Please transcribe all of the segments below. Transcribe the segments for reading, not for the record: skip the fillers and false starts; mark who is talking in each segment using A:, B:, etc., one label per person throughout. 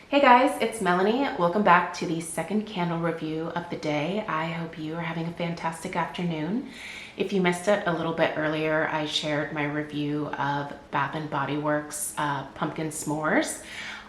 A: Hey guys, it's Melanie. Welcome back to the second candle review of the day. I hope you are having a fantastic afternoon. If you missed it a little bit earlier, I shared my review of Bath & Body Works pumpkin s'mores.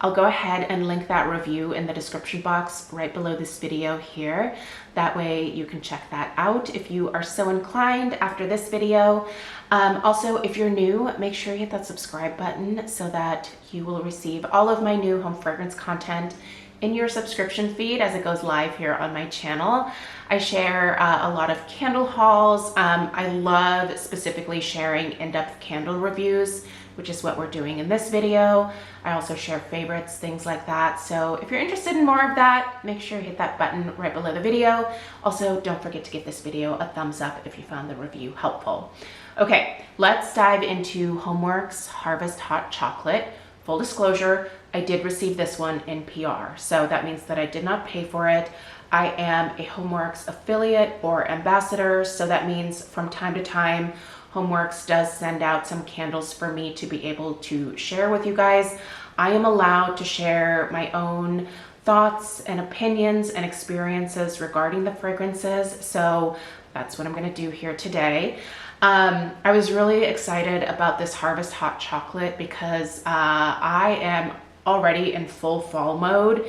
A: I'll go ahead and link that review in the description box right below this video here. That way you can check that out if you are so inclined after this video. Also, if you're new, make sure you hit that subscribe button so that you will receive all of my new home fragrance content in your subscription feed as it goes live here on my channel. I share a lot of candle hauls. I love specifically sharing in-depth candle reviews, which is what we're doing in this video. I also share favorites, things like that. So if you're interested in more of that, make sure you hit that button right below the video. Also, don't forget to give this video a thumbs up if you found the review helpful. Okay, let's dive into HomeWorks Harvest Hot Chocolate. Full disclosure, I did receive this one in PR, so that means that I did not pay for it. I am a HomeWorks affiliate or ambassador, so that means from time to time, HomeWorks does send out some candles for me to be able to share with you guys. I am allowed to share my own thoughts and opinions and experiences regarding the fragrances, so that's what I'm gonna do here today. I was really excited about this Harvest Hot Chocolate because I am already in full fall mode,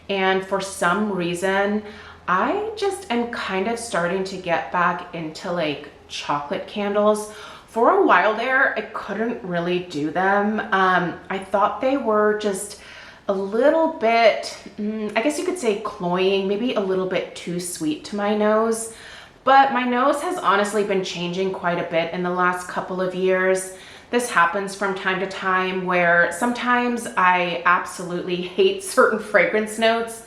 A: and for some reason I just am kind of starting to get back into like chocolate candles. For a while there, I couldn't really do them. I thought they were just a little bit, I guess you could say cloying, maybe a little bit too sweet to my nose. But my nose has honestly been changing quite a bit in the last couple of years. This happens from time to time where sometimes I absolutely hate certain fragrance notes,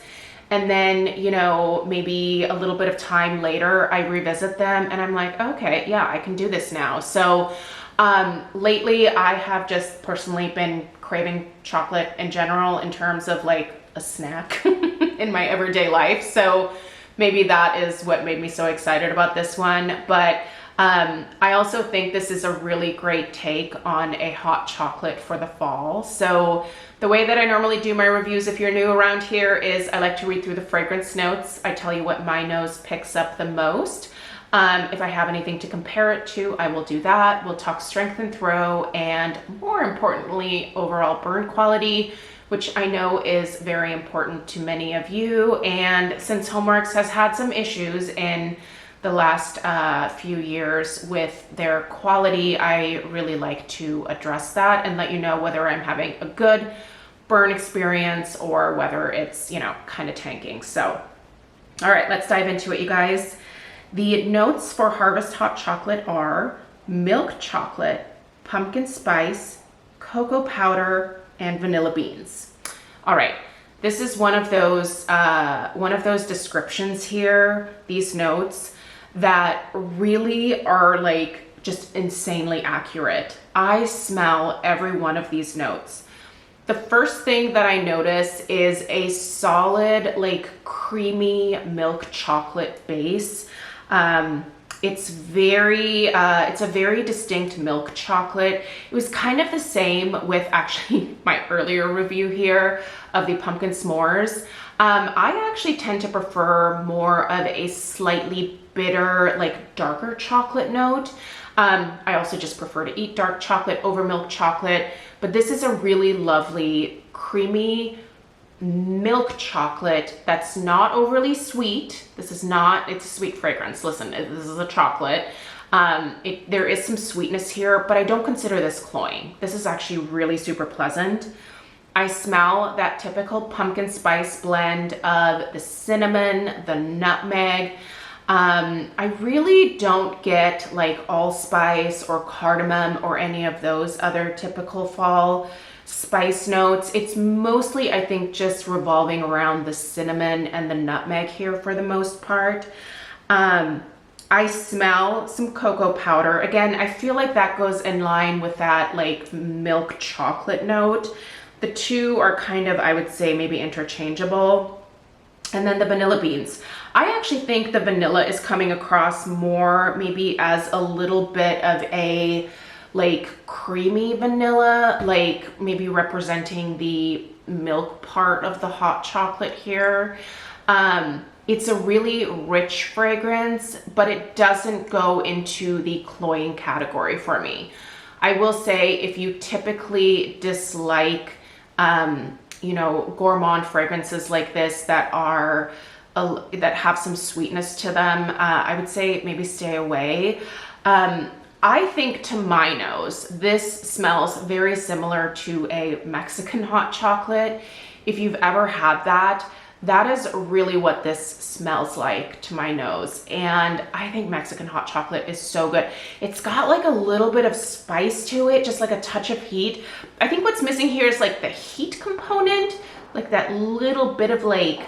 A: and then, you know, maybe a little bit of time later, I revisit them and I'm like, okay, yeah, I can do this now. So lately I have just personally been craving chocolate in general in terms of like a snack in my everyday life. So maybe that is what made me so excited about this one. But I also think this is a really great take on a hot chocolate for the fall. So the way that I normally do my reviews, if you're new around here, is I like to read through the fragrance notes. I tell you what my nose picks up the most. If I have anything to compare it to, I will do that. We'll talk strength and throw, and more importantly, overall burn quality, which I know is very important to many of you. And since HomeWorks has had some issues in the last few years with their quality, I really like to address that and let you know whether I'm having a good burn experience or whether it's, you know, kind of tanking. So, all right, let's dive into it, you guys. The notes for Harvest Hot Chocolate are milk chocolate, pumpkin spice, cocoa powder, and vanilla beans. All right, this is one of those descriptions here, these notes, that really are like just insanely accurate. I smell every one of these notes. The first thing that I notice is a solid, like creamy milk chocolate base. It's a very distinct milk chocolate. It was kind of the same with actually my earlier review here of the pumpkin s'mores. I actually tend to prefer more of a slightly bitter, like darker chocolate note. I also just prefer to eat dark chocolate over milk chocolate, but this is a really lovely, creamy milk chocolate that's not overly sweet. It's a sweet fragrance. Listen, this is a chocolate. There is some sweetness here, but I don't consider this cloying. This is actually really super pleasant. I smell that typical pumpkin spice blend of the cinnamon, the nutmeg. I really don't get like allspice or cardamom or any of those other typical fall spice notes. It's mostly, I think, just revolving around the cinnamon and the nutmeg here for the most part. I smell some cocoa powder. Again, I feel like that goes in line with that like milk chocolate note. The two are kind of, I would say, maybe interchangeable. And then the vanilla beans. I actually think the vanilla is coming across more maybe as a little bit of a like creamy vanilla, like maybe representing the milk part of the hot chocolate here. It's a really rich fragrance, but it doesn't go into the cloying category for me. I will say, if you typically dislike, you know, gourmand fragrances like this that are that have some sweetness to them, I would say maybe stay away. I think, to my nose, this smells very similar to a Mexican hot chocolate. If you've ever had that, that is really what this smells like to my nose. And I think Mexican hot chocolate is so good. It's got like a little bit of spice to it, just like a touch of heat. I think what's missing here is like the heat component, like that little bit of like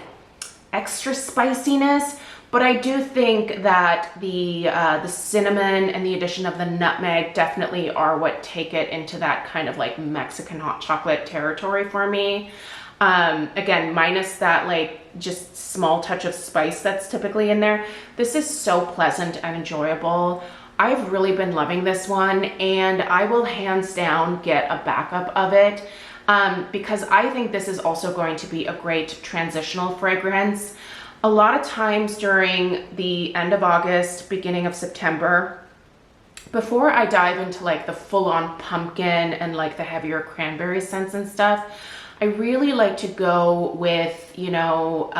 A: extra spiciness. But I do think that the cinnamon and the addition of the nutmeg definitely are what take it into that kind of like Mexican hot chocolate territory for me. Again, minus that like just small touch of spice that's typically in there. This is so pleasant and enjoyable. I've really been loving this one, and I will hands down get a backup of it, because I think this is also going to be a great transitional fragrance. A lot of times during the end of August, beginning of September, before I dive into like the full-on pumpkin and like the heavier cranberry scents and stuff, I really like to go with, you know,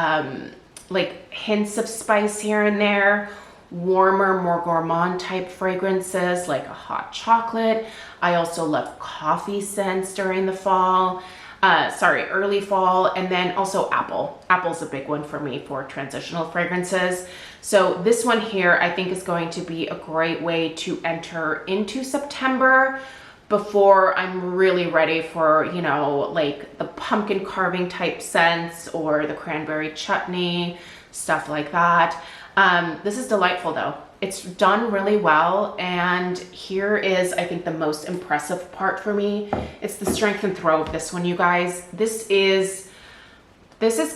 A: like hints of spice here and there, warmer, more gourmand type fragrances like a hot chocolate. I also love coffee scents during the fall, early fall, and then also apple. Apple's a big one for me for transitional fragrances. So this one here I think is going to be a great way to enter into September before I'm really ready for, you know, like the pumpkin carving type scents or the cranberry chutney, stuff like that. This is delightful though. It's done really well, and here is, I think, the most impressive part for me. It's the strength and throw of this one, you guys. This is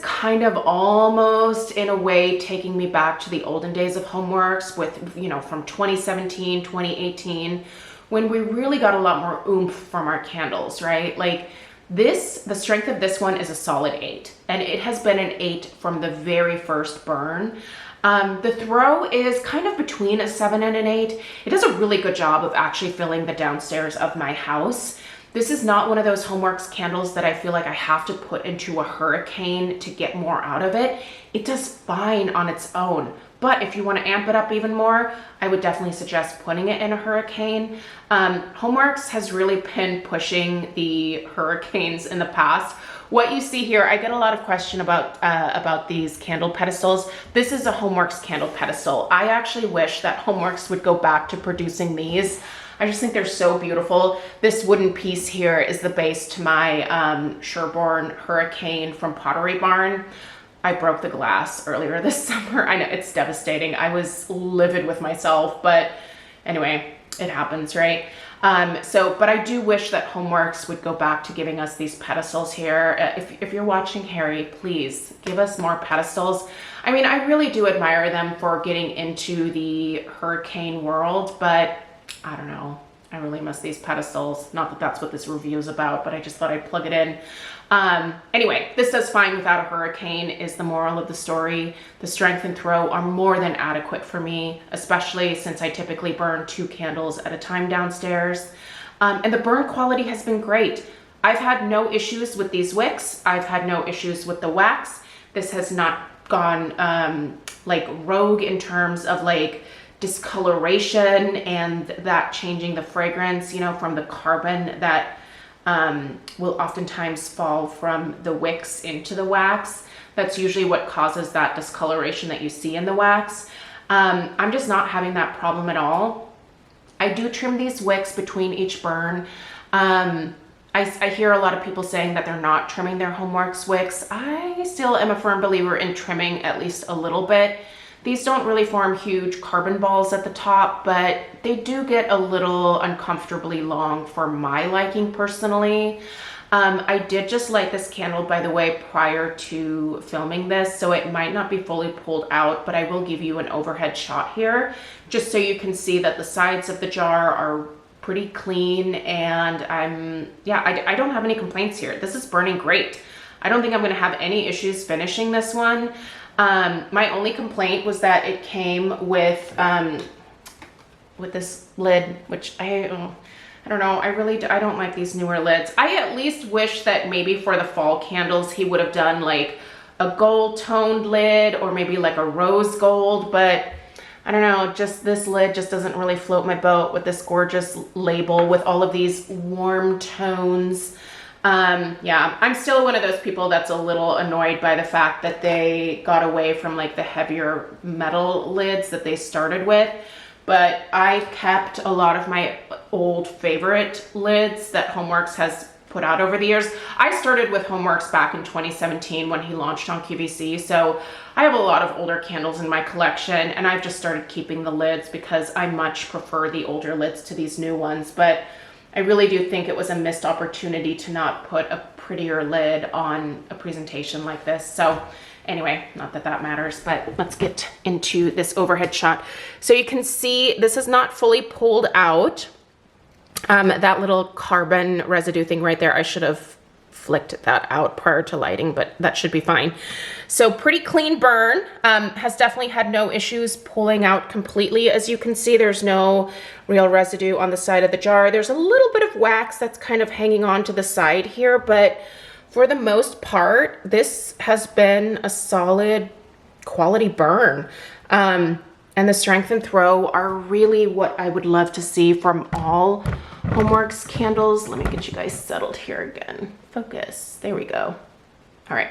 A: kind of almost in a way taking me back to the olden days of HomeWorks with, you know, from 2017, 2018, when we really got a lot more oomph from our candles, right? Like this, the strength of this one is a solid 8, and it has been an 8 from the very first burn. The throw is kind of between a 7 and an 8. It does a really good job of actually filling the downstairs of my house. This is not one of those HomeWorks candles that I feel like I have to put into a hurricane to get more out of it. It does fine on its own. But if you want to amp it up even more, I would definitely suggest putting it in a hurricane. HomeWorks has really been pushing the hurricanes in the past. What you see here, I get a lot of question about these candle pedestals. This is a HomeWorks candle pedestal. I actually wish that HomeWorks would go back to producing these. I just think they're so beautiful. This wooden piece here is the base to my Sherborne Hurricane from Pottery Barn. I broke the glass earlier this summer. I know, it's devastating. I was livid with myself, but anyway, it happens, right? But I do wish that HomeWorks would go back to giving us these pedestals here. If you're watching, Harry, please give us more pedestals. I mean, I really do admire them for getting into the hurricane world, but I don't know. I really miss these pedestals. Not that that's what this review is about, but I just thought I'd plug it in. Anyway, this does fine without a hurricane is the moral of the story. The strength and throw are more than adequate for me, especially since I typically burn 2 candles at a time downstairs. And the burn quality has been great. I've had no issues with these wicks. I've had no issues with the wax. This has not gone like rogue in terms of like discoloration and that changing the fragrance, you know, from the carbon that will oftentimes fall from the wicks into the wax. That's usually what causes that discoloration that you see in the wax. I'm just not having that problem at all. I do trim these wicks between each burn. I hear a lot of people saying that they're not trimming their HomeWorks wicks. I still am a firm believer in trimming at least a little bit. These don't really form huge carbon balls at the top, but they do get a little uncomfortably long for my liking personally. I did just light this candle, by the way, prior to filming this, so it might not be fully pulled out, but I will give you an overhead shot here, just so you can see that the sides of the jar are pretty clean, and I don't have any complaints here. This is burning great. I don't think I'm gonna have any issues finishing this one. My only complaint was that it came with this lid, which I don't know. I don't like these newer lids. I at least wish that maybe for the fall candles, he would have done like a gold toned lid or maybe like a rose gold, but I don't know, just this lid just doesn't really float my boat with this gorgeous label with all of these warm tones. Yeah, I'm still one of those people that's a little annoyed by the fact that they got away from like the heavier metal lids that they started with. But I kept a lot of my old favorite lids that HomeWorks has put out over the years. I started with HomeWorks back in 2017 when he launched on QVC. So I have a lot of older candles in my collection, and I've just started keeping the lids because I much prefer the older lids to these new ones. But I really do think it was a missed opportunity to not put a prettier lid on a presentation like this. So anyway, not that that matters, but let's get into this overhead shot. So you can see this is not fully pulled out. That little carbon residue thing right there, I should have flicked that out prior to lighting, but that should be fine. So pretty clean burn, has definitely had no issues pulling out completely. As you can see, there's no real residue on the side of the jar. There's a little bit of wax that's kind of hanging on to the side here, but for the most part, this has been a solid quality burn. And the strength and throw are really what I would love to see from all HomeWorks candles. Let me get you guys settled here again. Focus, there we go. All right,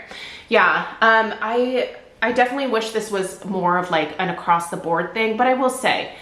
A: yeah, I definitely wish this was more of like an across the board thing, but I will say,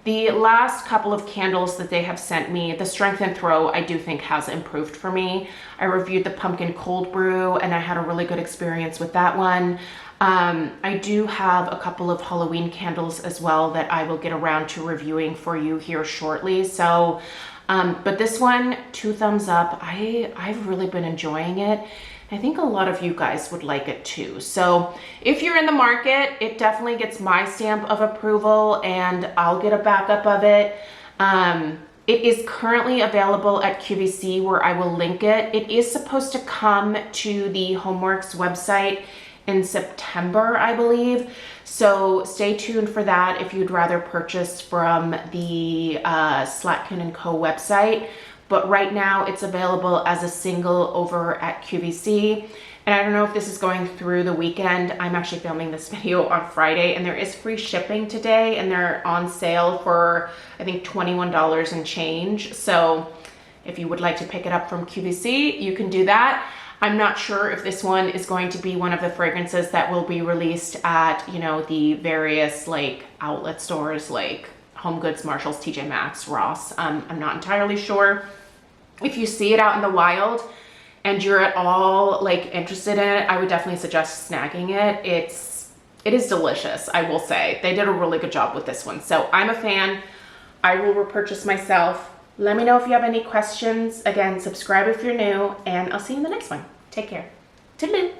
A: the last couple of candles that they have sent me, the strength and throw, I do think has improved for me. I reviewed the pumpkin cold brew and I had a really good experience with that one. I do have a couple of Halloween candles as well that I will get around to reviewing for you here shortly. So, but this one, 2 thumbs up. I've really been enjoying it. I think a lot of you guys would like it too. So if you're in the market, it definitely gets my stamp of approval and I'll get a backup of it. It is currently available at QVC where I will link it. It is supposed to come to the HomeWorks website in September, I believe. So stay tuned for that if you'd rather purchase from the Slatkin & Co website. But right now it's available as a single over at QVC. And I don't know if this is going through the weekend. I'm actually filming this video on Friday and there is free shipping today and they're on sale for, I think, $21 and change. So if you would like to pick it up from QVC, you can do that. I'm not sure if this one is going to be one of the fragrances that will be released at, you know, the various like outlet stores like Home Goods, Marshalls, TJ Maxx, Ross. I'm not entirely sure. If you see it out in the wild and you're at all like interested in it, I would definitely suggest snagging it. It is delicious, I will say. They did a really good job with this one. So I'm a fan. I will repurchase myself. Let me know if you have any questions. Again, subscribe if you're new, and I'll see you in the next one. Take care. Toodaloo.